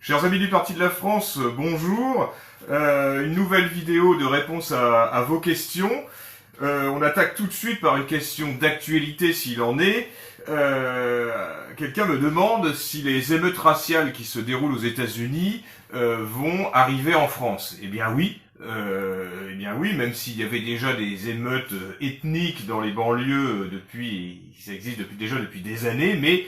Chers amis du Parti de la France, bonjour. Une nouvelle vidéo de réponse à vos questions. On attaque tout de suite par une question d'actualité s'il en est. Quelqu'un me demande si les émeutes raciales qui se déroulent aux États-Unis vont arriver en France. Eh bien oui. Même s'il y avait déjà des émeutes ethniques dans les banlieues ça existe déjà depuis des années, mais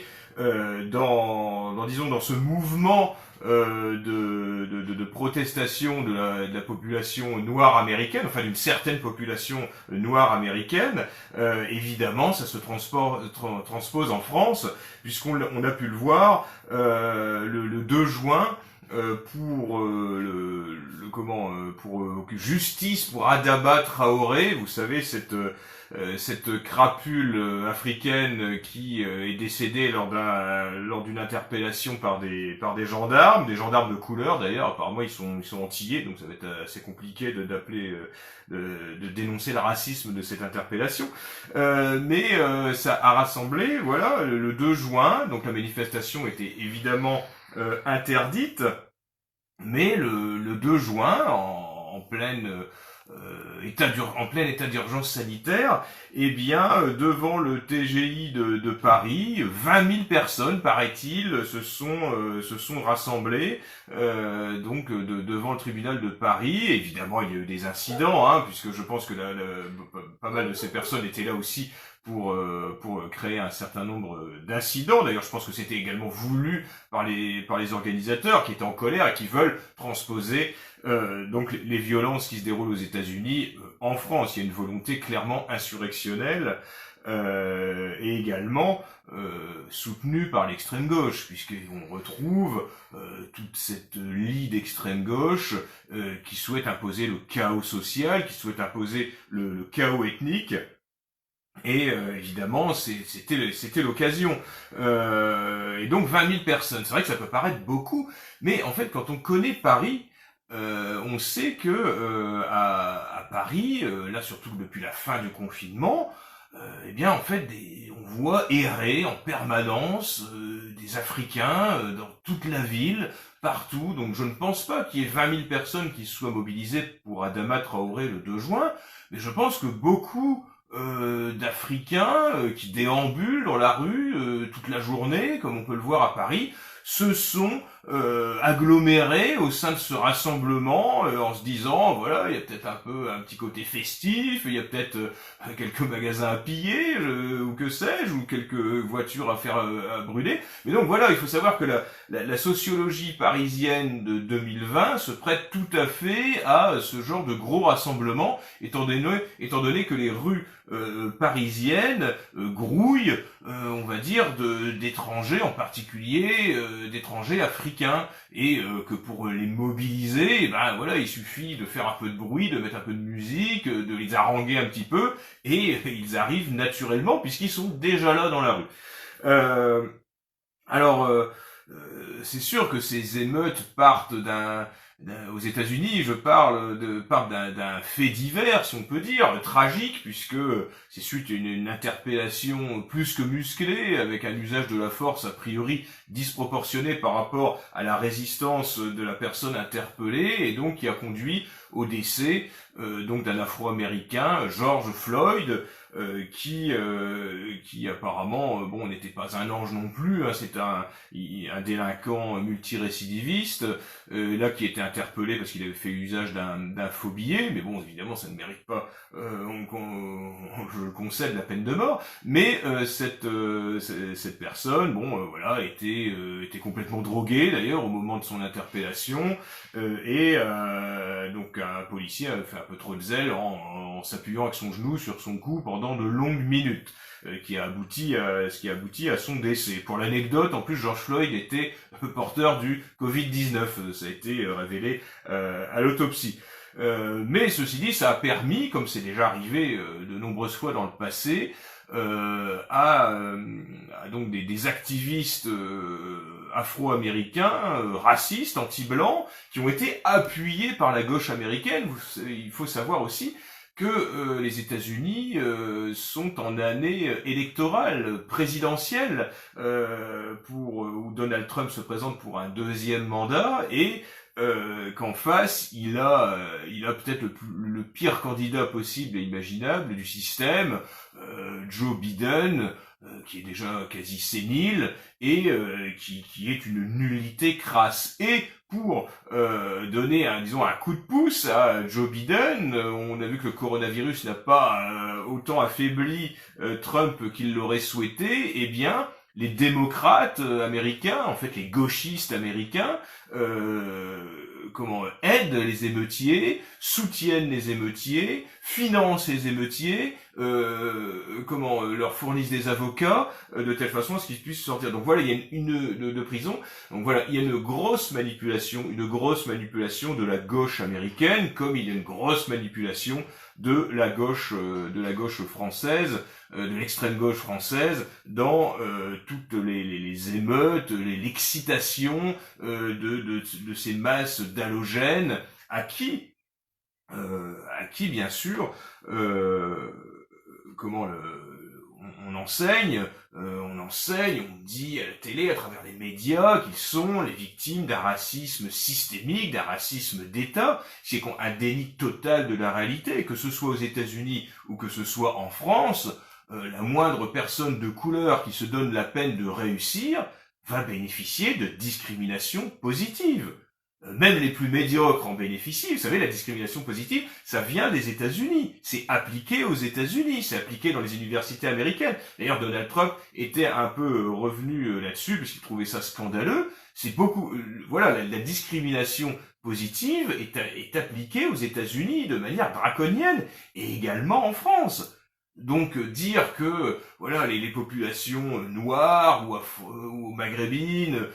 dans ce mouvement de protestation de la population noire américaine, enfin d'une certaine population noire américaine, évidemment ça se transpose en France, puisqu'on a pu le voir le 2 juin, pour justice pour Adama Traoré, vous savez cette crapule africaine qui est décédée lors d'une interpellation par des gendarmes de couleur d'ailleurs. Apparemment ils sont antillais, donc ça va être assez compliqué de dénoncer le racisme de cette interpellation. Mais ça a rassemblé, voilà, le 2 juin, donc la manifestation était évidemment interdite, mais le 2 juin, en plein état d'urgence sanitaire, eh bien, devant le TGI de Paris, 20 000 personnes, paraît-il, se sont rassemblées, devant le tribunal de Paris. Évidemment, il y a eu des incidents, puisque je pense que pas mal de ces personnes étaient là aussi pour créer un certain nombre d'incidents. D'ailleurs, je pense que c'était également voulu par les organisateurs qui étaient en colère et qui veulent transposer donc les violences qui se déroulent aux États-Unis en France. Il y a une volonté clairement insurrectionnelle et également soutenue par l'extrême gauche, puisqu'on retrouve toute cette lie d'extrême gauche qui souhaite imposer le chaos social, qui souhaite imposer le chaos ethnique. Et évidemment, c'était l'occasion. Et donc 20 000 personnes. C'est vrai que ça peut paraître beaucoup, mais en fait, quand on connaît Paris, on sait que à Paris, là surtout depuis la fin du confinement, eh bien en fait, on voit errer en permanence des Africains dans toute la ville, partout. Donc je ne pense pas qu'il y ait 20 000 personnes qui soient mobilisées pour Adama Traoré le 2 juin, mais je pense que beaucoup d'Africains qui déambulent dans la rue toute la journée, comme on peut le voir à Paris, se sont agglomérés au sein de ce rassemblement en se disant, voilà, il y a peut-être un petit côté festif, il y a peut-être quelques magasins à piller, ou que sais-je, ou quelques voitures à brûler. Mais donc voilà, il faut savoir que la sociologie parisienne de 2020 se prête tout à fait à ce genre de gros rassemblement, étant donné que les rues parisiennes grouillent, on va dire, d'étrangers, en particulier d'étrangers africains, et que pour les mobiliser, ben voilà, il suffit de faire un peu de bruit, de mettre un peu de musique, de les haranguer un petit peu, et ils arrivent naturellement puisqu'ils sont déjà là dans la rue. C'est sûr que ces émeutes partent aux États-Unis, partent d'un fait divers, si on peut dire, tragique, puisque c'est suite à une interpellation plus que musclée, avec un usage de la force a priori disproportionné par rapport à la résistance de la personne interpellée, et donc qui a conduit au décès d'un Afro-Américain, George Floyd, qui apparemment n'était pas un ange non plus, c'est un délinquant multirécidiviste là qui était interpellé parce qu'il avait fait usage d'un faux billet, mais bon, évidemment ça ne mérite pas je le concède, la peine de mort, mais cette personne était complètement droguée d'ailleurs au moment de son interpellation, donc un policier a fait un peu trop de zèle en s'appuyant avec son genou sur son cou pendant de longues minutes, ce qui a abouti à son décès. Pour l'anecdote, en plus, George Floyd était porteur du Covid-19, ça a été révélé à l'autopsie. Mais ceci dit, ça a permis, comme c'est déjà arrivé de nombreuses fois dans le passé, à donc des activistes afro-américains, racistes, anti-blancs, qui ont été appuyés par la gauche américaine. Il faut savoir aussi les États-Unis sont en année électorale, présidentielle, où Donald Trump se présente pour un deuxième mandat, et qu'en face, il a peut-être le pire candidat possible et imaginable du système, Joe Biden, qui est déjà quasi sénile et qui est une nullité crasse. Et pour donner un coup de pouce à Joe Biden, on a vu que le coronavirus n'a pas autant affaibli Trump qu'il l'aurait souhaité. Eh bien, les démocrates américains, en fait les gauchistes américains, aident les émeutiers, soutiennent les émeutiers, financent les émeutiers, leur fournissent des avocats de telle façon à ce qu'ils puissent sortir. Donc voilà, il y a de prison. Donc voilà, il y a une grosse manipulation de la gauche américaine, comme il y a une grosse manipulation de la gauche française, de l'extrême gauche française, dans toutes les émeutes, l'excitation de ces masses d'halogènes, à qui bien sûr on enseigne, on dit à la télé, à travers les médias, qu'ils sont les victimes d'un racisme systémique, d'un racisme d'État, c'est un déni total de la réalité, que ce soit aux États-Unis ou que ce soit en France. La moindre personne de couleur qui se donne la peine de réussir va bénéficier de discrimination positive. Même les plus médiocres en bénéficient. Vous savez, la discrimination positive, ça vient des États-Unis. C'est appliqué aux États-Unis. C'est appliqué dans les universités américaines. D'ailleurs, Donald Trump était un peu revenu là-dessus parce qu'il trouvait ça scandaleux. C'est beaucoup, la discrimination positive est appliquée aux États-Unis de manière draconienne et également en France. Donc dire que les populations noires ou maghrébines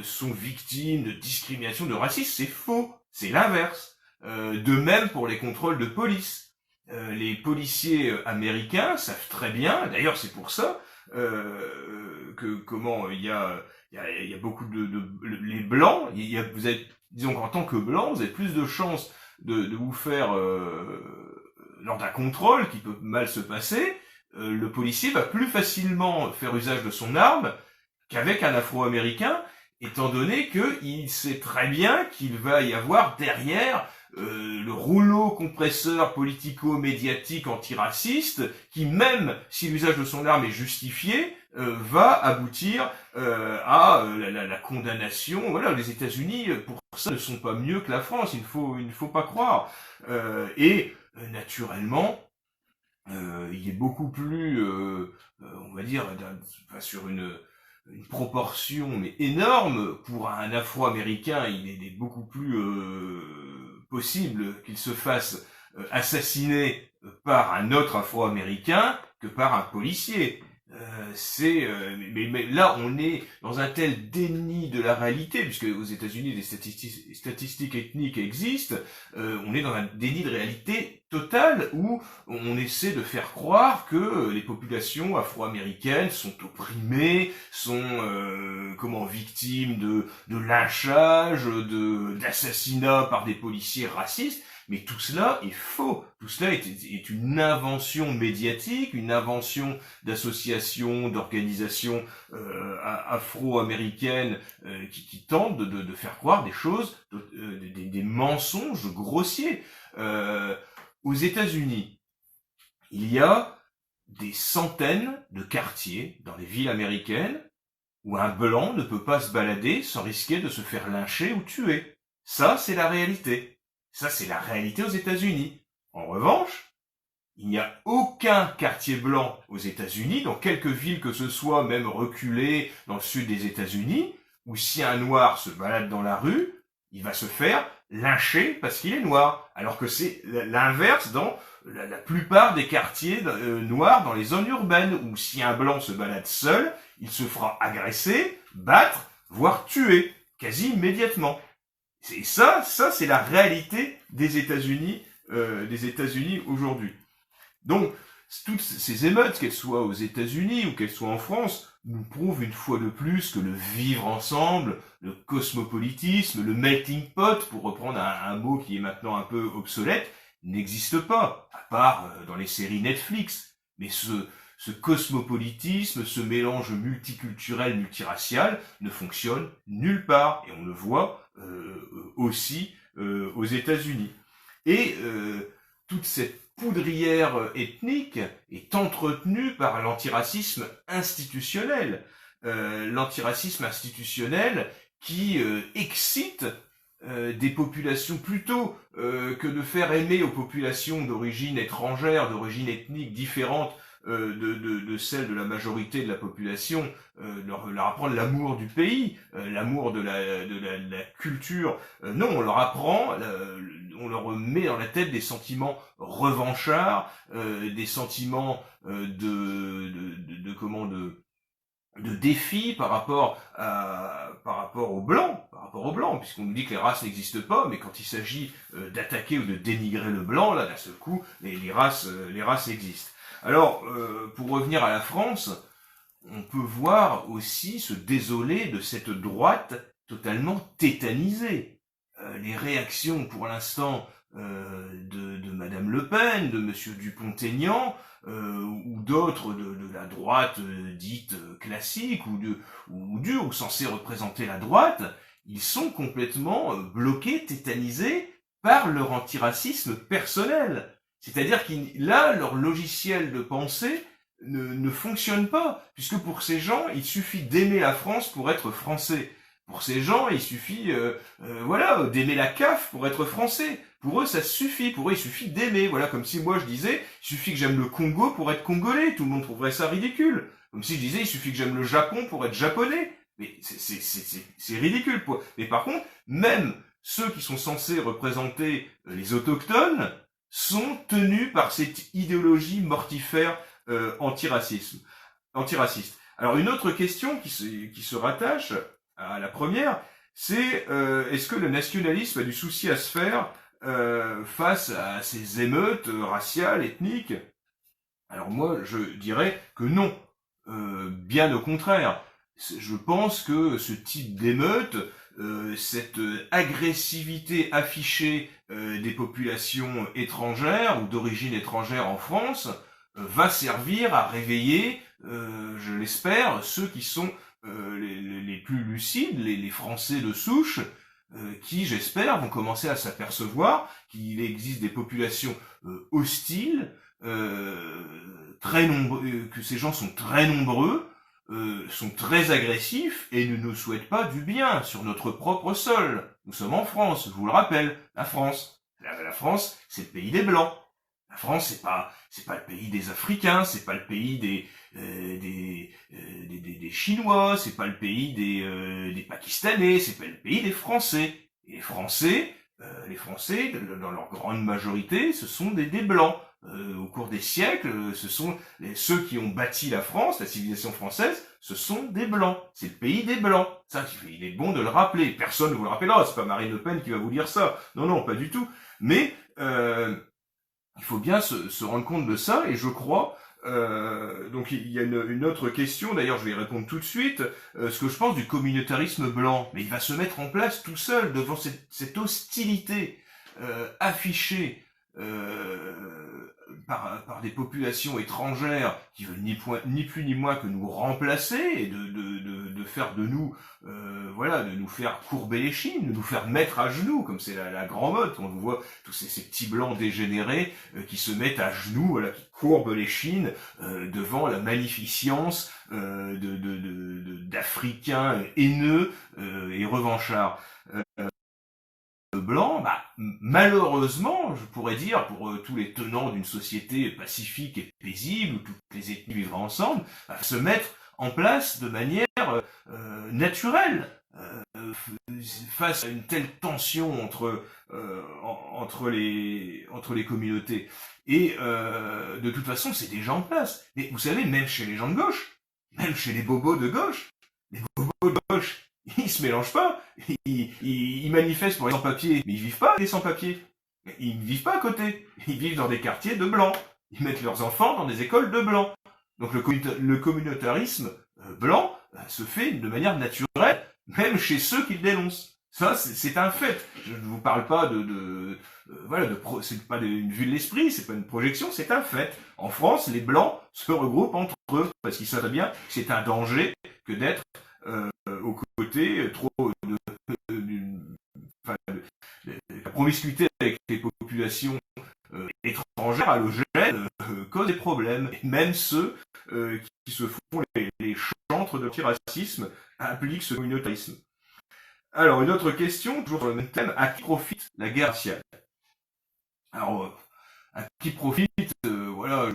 sont victimes de discrimination, de racisme, c'est faux. C'est l'inverse. De même pour les contrôles de police. Les policiers américains savent très bien, d'ailleurs c'est pour ça il y a beaucoup les blancs, disons qu'en tant que blanc, vous avez plus de chances de vous faire lors d'un contrôle qui peut mal se passer, le policier va plus facilement faire usage de son arme qu'avec un Afro-Américain, étant donné qu'il sait très bien qu'il va y avoir derrière le rouleau compresseur politico-médiatique antiraciste qui, même si l'usage de son arme est justifié, va aboutir à la condamnation. Les États-Unis, pour ça, ne sont pas mieux que la France, il ne faut pas croire. Naturellement, il est beaucoup plus, on va dire, sur une proportion mais énorme pour un Afro-Américain, il est beaucoup plus possible qu'il se fasse assassiner par un autre Afro-Américain que par un policier. Mais là, on est dans un tel déni de la réalité, puisque aux États-Unis, des statistiques ethniques existent, on est dans un déni de réalité total où on essaie de faire croire que les populations afro-américaines sont opprimées, sont victimes de lynchage, d'assassinats par des policiers racistes. Mais tout cela est faux. Tout cela est une invention médiatique, une invention d'associations, d'organisations afro-américaines qui tentent de faire croire des choses, des mensonges grossiers. Aux États-Unis, il y a des centaines de quartiers dans les villes américaines où un blanc ne peut pas se balader sans risquer de se faire lyncher ou tuer. Ça, c'est la réalité. Ça, c'est la réalité aux États-Unis. En revanche, il n'y a aucun quartier blanc aux États-Unis, dans quelque ville que ce soit, même reculée dans le sud des États-Unis, où si un noir se balade dans la rue, il va se faire lyncher parce qu'il est noir. Alors que c'est l'inverse dans la plupart des quartiers noirs dans les zones urbaines, où si un blanc se balade seul, il se fera agresser, battre, voire tuer, quasi immédiatement. Et ça c'est la réalité des États-Unis aujourd'hui. Donc, toutes ces émeutes, qu'elles soient aux États-Unis ou qu'elles soient en France, nous prouvent une fois de plus que le vivre ensemble, le cosmopolitisme, le melting pot, pour reprendre un mot qui est maintenant un peu obsolète, n'existe pas, à part dans les séries Netflix. Mais ce cosmopolitisme, ce mélange multiculturel, multiracial, ne fonctionne nulle part. Et on le voit aussi aux États-Unis. Et toute cette poudrière ethnique est entretenue par l'antiracisme institutionnel. L'antiracisme institutionnel qui excite des populations plutôt que de faire aimer aux populations d'origine étrangère, d'origine ethnique différente de celle de la majorité de la population, leur apprendre l'amour du pays, l'amour de la culture. Non, on leur apprend, on leur met dans la tête des sentiments revanchards, des sentiments de défi par rapport aux blancs, puisqu'on nous dit que les races n'existent pas, mais quand il s'agit d'attaquer ou de dénigrer le blanc, là d'un seul coup, les races existent. Alors, pour revenir à la France, on peut voir aussi se désoler de cette droite totalement tétanisée. Les réactions, pour l'instant, de Madame Le Pen, de Monsieur Dupont-Aignan, ou d'autres de la droite dite classique ou censée représenter la droite, ils sont complètement bloqués, tétanisés par leur antiracisme personnel. C'est-à-dire qu'ils, là, leur logiciel de pensée ne fonctionne pas, puisque pour ces gens, il suffit d'aimer la France pour être français. Pour ces gens, il suffit, d'aimer la CAF pour être français. Pour eux, ça suffit. Pour eux, il suffit d'aimer. Voilà, comme si moi je disais, il suffit que j'aime le Congo pour être congolais. Tout le monde trouverait ça ridicule. Comme si je disais, il suffit que j'aime le Japon pour être japonais. Mais c'est ridicule. Mais par contre, même ceux qui sont censés représenter les autochtones sont tenus par cette idéologie mortifère antiraciste. Alors une autre question qui se rattache à la première, c'est est-ce que le nationalisme a du souci à se faire face à ces émeutes raciales, ethniques? Alors moi, je dirais que non. Bien au contraire. Je pense que ce type d'émeute, cette agressivité affichée des populations étrangères ou d'origine étrangère en France, va servir à réveiller, je l'espère, ceux qui sont les plus lucides, les Français de souche, qui, j'espère, vont commencer à s'apercevoir qu'il existe des populations hostiles, que ces gens sont très nombreux, sont très agressifs et ne nous souhaitent pas du bien sur notre propre sol. Nous sommes en France, je vous le rappelle, la France. La France, c'est le pays des Blancs. La France, c'est pas le pays des Africains, c'est pas le pays des Chinois, c'est pas le pays des Pakistanais, c'est pas le pays des Français. Et les Français, dans leur grande majorité, ce sont des Blancs. Au cours des siècles, ce sont ceux qui ont bâti la France, la civilisation française, ce sont des Blancs. C'est le pays des Blancs. Ça, il est bon de le rappeler. Personne ne vous le rappellera. C'est pas Marine Le Pen qui va vous dire ça. Non, pas du tout. Mais il faut bien se rendre compte de ça. Et je crois. Donc il y a une autre question. D'ailleurs, je vais y répondre tout de suite. Ce que je pense du communautarisme blanc. Mais il va se mettre en place tout seul devant cette hostilité affichée. Par des populations étrangères qui veulent ni plus ni moins que nous remplacer et de faire de nous de nous faire courber les chines, de nous faire mettre à genoux, comme c'est la grande mode quand on voit tous ces petits blancs dégénérés qui se mettent à genoux, voilà, qui courbent les chines devant la magnificence d'Africains haineux et revanchards. Blanc, malheureusement, je pourrais dire, pour tous les tenants d'une société pacifique et paisible, où toutes les ethnies vivraient ensemble, se mettre en place de manière naturelle, face à une telle tension entre les communautés. Et de toute façon, c'est déjà en place. Mais vous savez, même chez les gens de gauche, même chez les bobos de gauche, ils se mélangent pas. Ils manifestent pour les sans-papiers, mais ils vivent pas les sans-papiers. Ils ne vivent pas à côté. Ils vivent dans des quartiers de blancs. Ils mettent leurs enfants dans des écoles de blancs. Donc le communautarisme blanc se fait de manière naturelle, même chez ceux qui le dénoncent. Ça, c'est un fait. Je ne vous parle pas voilà, c'est pas une vue de l'esprit, c'est pas une projection, c'est un fait. En France, les Blancs se regroupent entre eux parce qu'ils savent bien que c'est un danger que d'être aux côtés trop enfin, la promiscuité avec les populations étrangères, halogènes, cause des problèmes. Et même ceux qui se font les chantres de l'antiracisme impliquent ce communautarisme. Alors, une autre question, toujours sur le même thème, à qui profite la guerre raciale? Alors, à qui profite, voilà,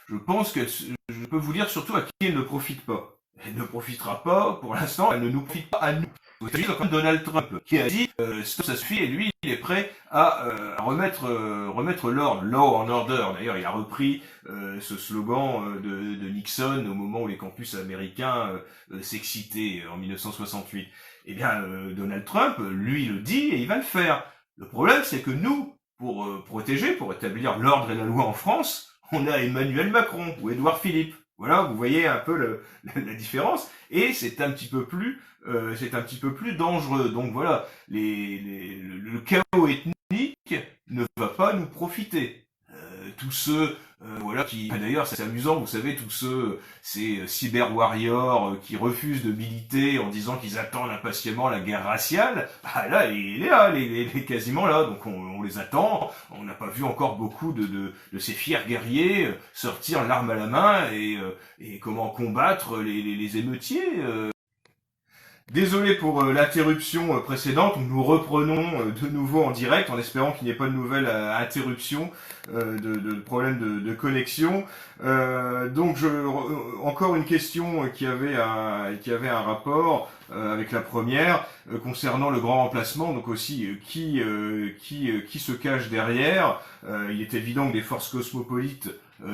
je pense que je peux vous dire surtout à qui elle ne profite pas. Elle ne profitera pas, pour l'instant, elle ne nous profite pas à nous. Vous savez, comme Donald Trump, qui a dit, stop, ça suffit, et lui, il est prêt à remettre l'ordre, law and order. D'ailleurs, il a repris ce slogan de Nixon au moment où les campus américains s'excitaient en 1968. Eh bien, Donald Trump, lui, le dit et il va le faire. Le problème, c'est que nous, pour protéger, pour établir l'ordre et la loi en France, on a Emmanuel Macron ou Édouard Philippe. Voilà, vous voyez un peu la différence, et c'est un petit peu plus dangereux. Donc voilà, le chaos ethnique ne va pas nous profiter. Tous ceux, voilà, qui, d'ailleurs, c'est amusant, vous savez, tous ces cyber warriors qui refusent de militer en disant qu'ils attendent impatiemment la guerre raciale, bah là, il est là, il est quasiment là, donc on les attend. On n'a pas vu encore beaucoup de ces fiers guerriers sortir l'arme à la main et comment combattre les émeutiers. Désolé pour l'interruption précédente, nous reprenons de nouveau en direct en espérant qu'il n'y ait pas de nouvelle interruption de problème de connexion. Donc encore une question qui avait un rapport avec la première concernant le grand remplacement, donc aussi qui se cache derrière. Il est évident que des forces cosmopolites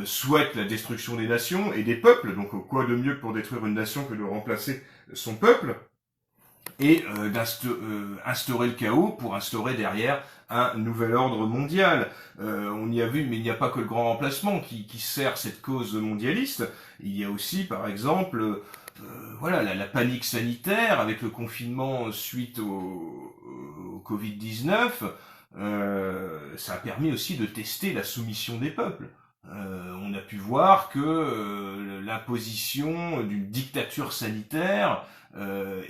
souhaitent la destruction des nations et des peuples, donc quoi de mieux pour détruire une nation que de remplacer son peuple et instaurer le chaos pour instaurer derrière un nouvel ordre mondial. On y a vu, mais il n'y a pas que le grand remplacement qui sert cette cause mondialiste. Il y a aussi, par exemple, voilà, la panique sanitaire avec le confinement suite au Covid-19. Ça a permis aussi de tester la soumission des peuples. On a pu voir que l'imposition d'une dictature sanitaire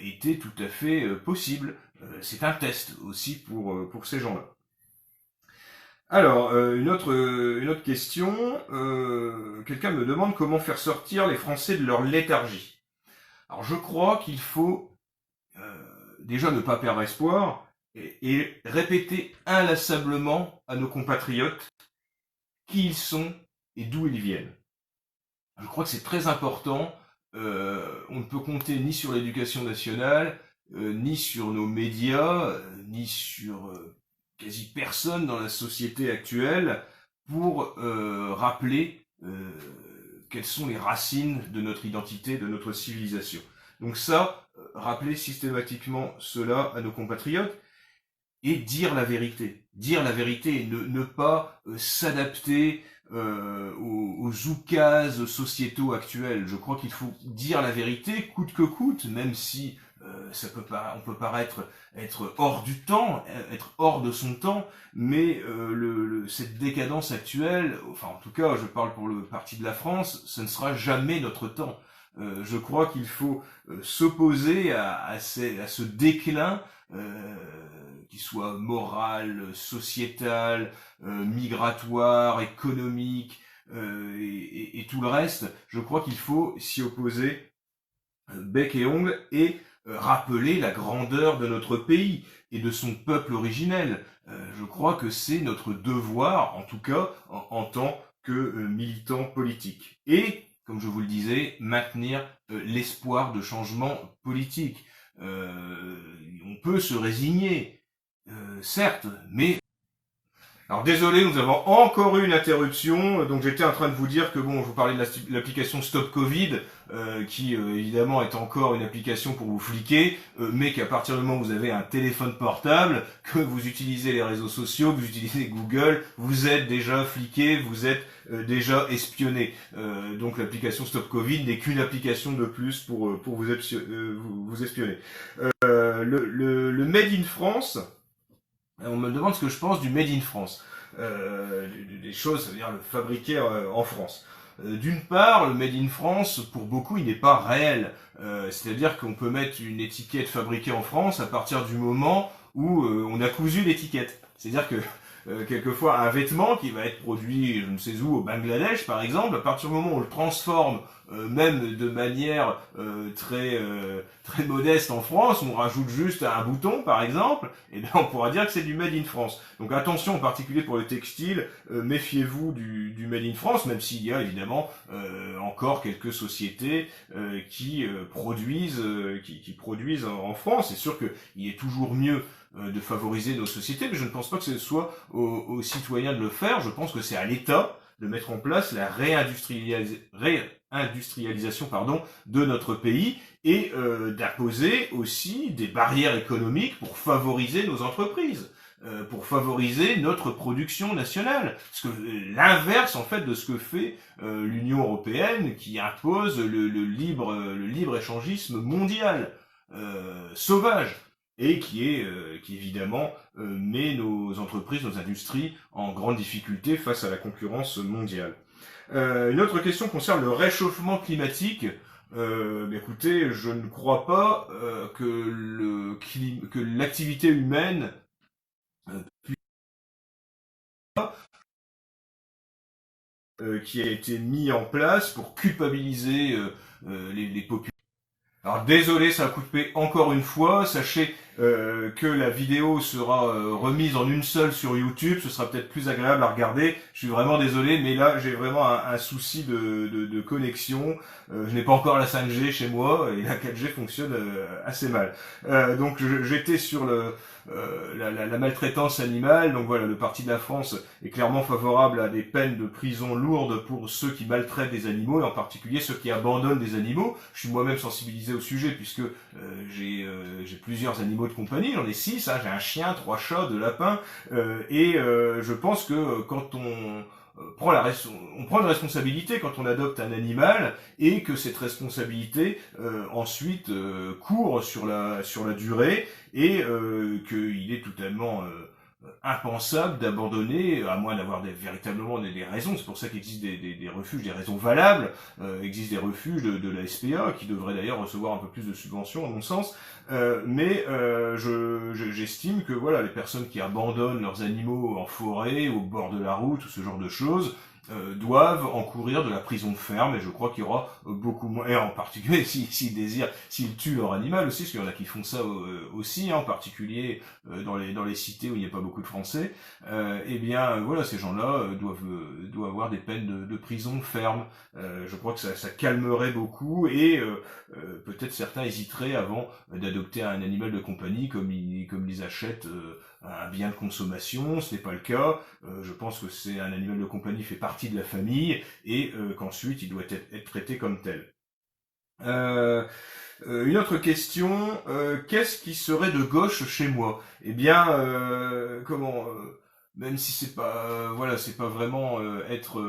était tout à fait possible. C'est un test aussi pour ces gens-là. Alors, une autre question. Quelqu'un me demande comment faire sortir les Français de leur léthargie. Alors, je crois qu'il faut déjà ne pas perdre espoir et répéter inlassablement à nos compatriotes qui ils sont et d'où ils viennent. Je crois que c'est très important. On ne peut compter ni sur l'éducation nationale, ni sur nos médias, ni sur quasi personne dans la société actuelle pour rappeler quelles sont les racines de notre identité, de notre civilisation. Donc ça, rappeler systématiquement cela à nos compatriotes et dire la vérité. Dire la vérité et ne pas s'adapter aux oukases sociétaux actuels. Je crois qu'il faut dire la vérité coûte que coûte, même si on peut paraître être hors du temps, être hors de son temps, mais cette décadence actuelle, enfin en tout cas je parle pour le parti de la France, ce ne sera jamais notre temps. Je crois qu'il faut s'opposer à ce déclin qui soit moral, sociétal, migratoire, économique et tout le reste. Je crois qu'il faut s'y opposer bec et ongle et rappeler la grandeur de notre pays et de son peuple originel. Je crois que c'est notre devoir, en tout cas en tant que militant politique. Et, comme je vous le disais, maintenir l'espoir de changement politique. On peut se résigner, certes, mais... Alors désolé, nous avons encore eu une interruption, donc j'étais en train de vous dire que bon, je vous parlais de l'application Stop Covid, qui évidemment est encore une application pour vous fliquer, mais qu'à partir du moment où vous avez un téléphone portable, que vous utilisez les réseaux sociaux, que vous utilisez Google, vous êtes déjà fliqué, vous êtes déjà espionné. Donc l'application Stop Covid n'est qu'une application de plus pour vous espionner. le Made in France, on me demande ce que je pense du Made in France. Des choses, c'est-à-dire le fabriqué en France. D'une part, le Made in France, pour beaucoup, il n'est pas réel. C'est-à-dire qu'on peut mettre une étiquette fabriquée en France à partir du moment où on a cousu l'étiquette. C'est-à-dire que quelquefois un vêtement qui va être produit, je ne sais où, au Bangladesh par exemple, à partir du moment où on le transforme, même de manière très modeste en France, on rajoute juste un bouton par exemple, et bien on pourra dire que c'est du Made in France. Donc attention en particulier pour le textile, méfiez-vous du Made in France, même s'il y a évidemment encore quelques sociétés qui produisent en France. C'est sûr qu'il est toujours mieux de favoriser nos sociétés, mais je ne pense pas que ce soit aux citoyens de le faire. Je pense que c'est à l'État de mettre en place la réindustrialisation de notre pays et d'imposer aussi des barrières économiques pour favoriser nos entreprises, pour favoriser notre production nationale. Parce que l'inverse en fait de ce que fait l'Union européenne qui impose le libre-échangisme mondial sauvage. Et qui évidemment met nos entreprises, nos industries en grande difficulté face à la concurrence mondiale. Une autre question concerne le réchauffement climatique. Écoutez, je ne crois pas que l'activité humaine qui a été mis en place pour culpabiliser les populations. Alors désolé, ça a coupé encore une fois. Sachez que la vidéo sera remise en une seule sur YouTube. Ce sera peut-être plus agréable à regarder. Je suis vraiment désolé, mais là j'ai vraiment un souci de connexion. Je n'ai pas encore la 5G chez moi et la 4G fonctionne assez mal. Donc j'étais sur la maltraitance animale. Donc voilà, le Parti de la France est clairement favorable à des peines de prison lourdes pour ceux qui maltraitent des animaux et en particulier ceux qui abandonnent des animaux. Je suis moi-même sensibilisé au sujet puisque j'ai plusieurs animaux de compagnie, j'en ai 6, j'ai un chien, 3 chats, 2 lapins, et je pense que quand on prend une responsabilité quand on adopte un animal et que cette responsabilité ensuite court sur la durée et qu'il est totalement impensable d'abandonner, à moins d'avoir véritablement des raisons. C'est pour ça qu'il existe des refuges, des raisons valables. Il existe des refuges de la SPA qui devraient d'ailleurs recevoir un peu plus de subventions à mon sens. Mais j'estime que voilà, les personnes qui abandonnent leurs animaux en forêt, au bord de la route, ou ce genre de choses, doivent encourir de la prison ferme, et je crois qu'il y aura beaucoup moins, et en particulier s'ils tuent leur animal aussi, parce qu'il y en a qui font ça aussi, en particulier dans les cités où il n'y a pas beaucoup de Français, eh bien voilà, ces gens-là doivent avoir des peines de prison ferme. Je crois que ça calmerait beaucoup, et peut-être certains hésiteraient avant d'adopter un animal de compagnie comme ils achètent un bien de consommation. Ce n'est pas le cas. Je pense que c'est un animal de compagnie fait partie de la famille et qu'ensuite il doit être traité comme tel. Une autre question, qu'est-ce qui serait de gauche chez moi? Eh bien, même si c'est pas c'est pas vraiment être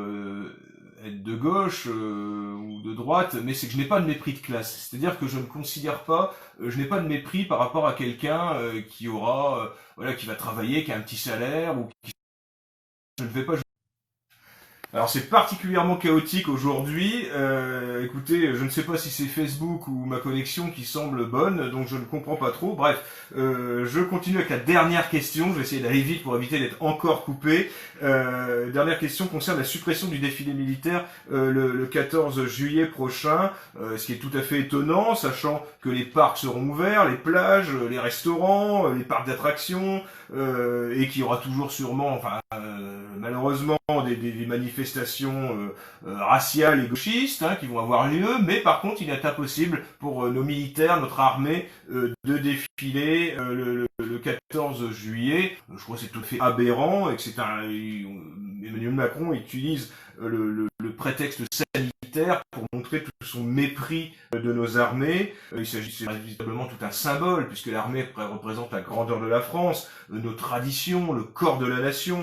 de gauche ou de droite, mais c'est que je n'ai pas de mépris de classe. C'est-à-dire que je ne considère pas, je n'ai pas de mépris par rapport à quelqu'un qui aura, qui va travailler, qui a un petit salaire, ou qui... Je ne vais pas... Alors c'est particulièrement chaotique aujourd'hui. Écoutez, je ne sais pas si c'est Facebook ou ma connexion qui semble bonne, donc je ne comprends pas trop. Bref, je continue avec la dernière question. Je vais essayer d'aller vite pour éviter d'être encore coupé. Dernière question concerne la suppression du défilé militaire le 14 juillet prochain, ce qui est tout à fait étonnant, sachant que les parcs seront ouverts, les plages, les restaurants, les parcs d'attractions, et qu'il y aura toujours sûrement, malheureusement, des manifestations raciales et gauchistes qui vont avoir lieu, mais par contre il est impossible pour nos militaires, notre armée, de défiler le 14 juillet. Je crois que c'est tout à fait aberrant et que Emmanuel Macron utilise le prétexte sanitaire pour montrer tout son mépris de nos armées. Il s'agit véritablement tout un symbole, puisque l'armée représente la grandeur de la France, nos traditions, le corps de la nation,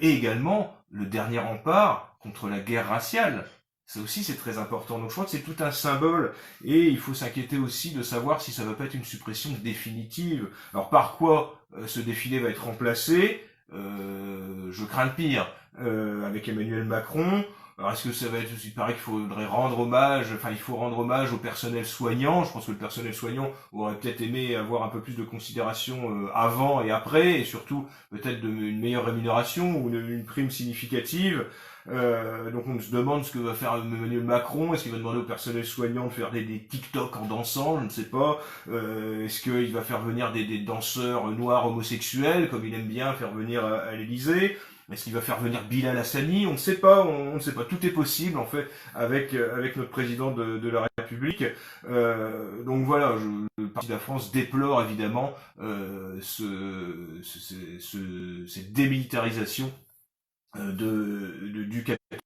et également le dernier rempart contre la guerre raciale. Ça aussi, c'est très important. Donc je crois que c'est tout un symbole et il faut s'inquiéter aussi de savoir si ça va pas être une suppression définitive. Alors par quoi ce défilé va être remplacé? Je crains le pire. Avec Emmanuel Macron. Alors est-ce que ça va être, il paraît qu'il faudrait rendre hommage, enfin il faut rendre hommage au personnel soignant. Je pense que le personnel soignant aurait peut-être aimé avoir un peu plus de considération avant et après, et surtout peut-être une meilleure rémunération ou une prime significative. Donc on se demande ce que va faire Emmanuel Macron. Est-ce qu'il va demander au personnel soignant de faire des TikTok en dansant? Je ne sais pas. Est-ce qu'il va faire venir des danseurs noirs homosexuels, comme il aime bien faire venir à l'Élysée? Est-ce qu'il va faire venir Bilal Hassani? On ne sait pas, on ne sait pas. Tout est possible en fait avec notre président de la République. Donc voilà, le Parti de la France déplore évidemment cette démilitarisation du capitalisme